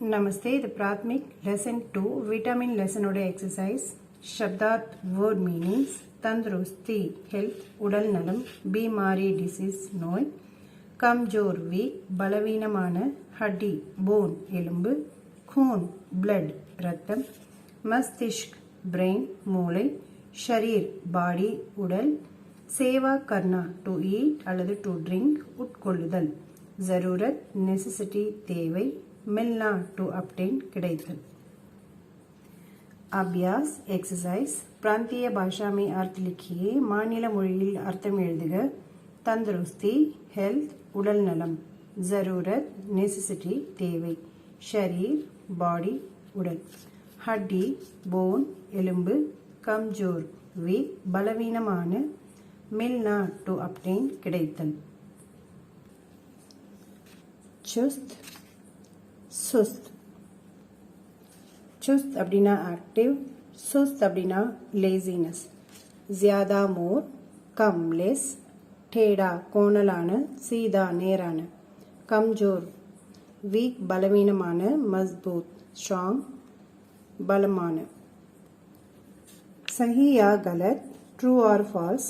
नमस्ते இது Prathmik lesson 2 vitamin லெசனோட exercise शब्दार्थ वर्ड मीनिंग्स तंदुरुस्ती हेल्थ உடல் நலம் बीमारी डिसीज நோய் कमजोर वीक பலவீனமான हड्डी बोन எலும்பு खून ब्लड ரத்தம் मस्तिष्क ब्रेन மூளை शरीर பாடி உடல் सेवा करना टू ईट அல்லது टू ड्रिंक உட்கொள்ளுதல் जरूरत नेसेसिटी தேவை मिलना टू obtain கிடைத்தல் अभ्यास एक्सरसाइज प्रांतीय भाषा में अर्थ लिखिए मानिल मोळियिल अर्थम एळुदुग तंदुरुस्ती हेल्थ उडल नलम जरूरत नेसेसिटी தேவை शरीर बॉडी उडल हड्डी बोन एलुंबु कमजोर वीक बलवीनमान मिलना टू obtain கிடைத்தல் चुस्त सुस्त चुस्त அப்படினா ஆக்டிவ் சுஸ்த் அப்படினா லேசினஸ் ज्यादा मोर कम लेस ठेडा கோணலான சீதா நேரான कमजोर वीक பலவீனமான मजबूत स्ट्रांग பலமான सही या गलत ट्रू और फॉल्स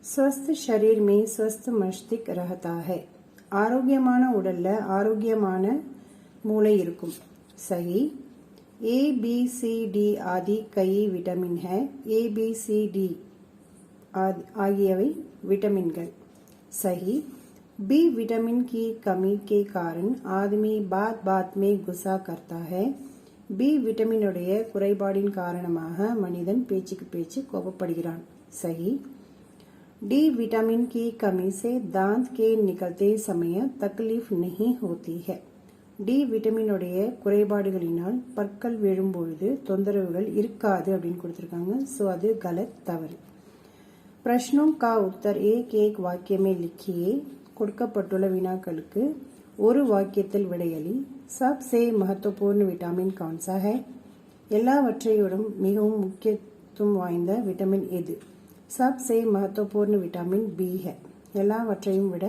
स्वस्थ शरीर में स्वस्थ मस्तिष्क रहता है ஆரோக்கியமான உடல்ல ஆரோக்கியமான மூளை இருக்கும் सही ए बी सी डी आदि कई विटामिन है ए बी सी डी आगियவை विटामिनகள் सही बी विटामिन की कमी के कारण आदमी बात बात में गुस्सा करता है बी विटामिन உடைய குறைபாடின் காரணமாக மனிதன் பேச்சுக்கு பேச்சு கோபப்படுகிறான் सही डी विटामिन की कमी से दांत के निकलते समय तकलीफ नहीं होती है डी विटामिन உடைய குறைபாடுகளினால் பற்கள் விழும்பொழுது தொந்தரவுகள் இருக்காது அப்படினு கொடுத்திருக்காங்க சோ அது गलत தவறு प्रश्नों का उत्तर एक एक वाक्य में लिखिए கொடுக்கப்பட்டுள்ள வினாக்களுக்கு ஒரு வாக்கியத்தில் விடையளி सबसे महत्वपूर्ण विटामिन कौन सा है எல்லாவற்றையோடும் மிகவும் முக்கியத்துவம் வாய்ந்த விட்டமின் எது सबसे महत्वपूर्ण विटामिन बी है எல்லாவற்றையும் விட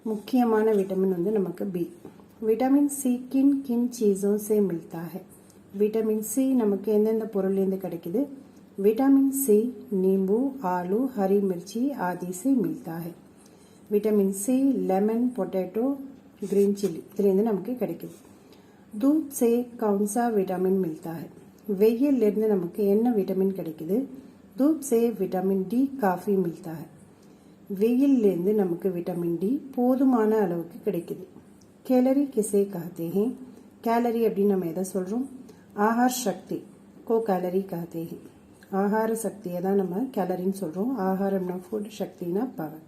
முக்கியமான விட்டமின் வந்து நமக்கு பி विटामिन सी किन किन चीजों से मिलता है विटामिन सी நமக்கு எந்தெந்த பொருள்ல இருந்து கிடைக்குது विटामिन सी नींबू आलू हरी मिर्ची आदि से मिलता है vitamin C lemon potato green chilli இதுல இருந்து நமக்கு கிடைக்குது दूध से कौन सा विटामिन मिलता है வெயில்ல இருந்து நமக்கு என்ன விட்டமின் கிடைக்குது दूध से विटामिन डी काफी मिलता है வெயில்ல இருந்து நமக்கு விட்டமின் டி போதுமான அளவுக்கு கிடைக்குது कैलोरी किसे कहते हैं कैलोरी அப்படின்னு நம்ம எதை சொல்றோம் ஆகார சக்தி को कैलोरी कहते हैं ஆகார சக்தியை தான் நம்ம கேலரின்னு சொல்றோம் ஆகாரம்னா ஃபுட் சக்தினா பவர்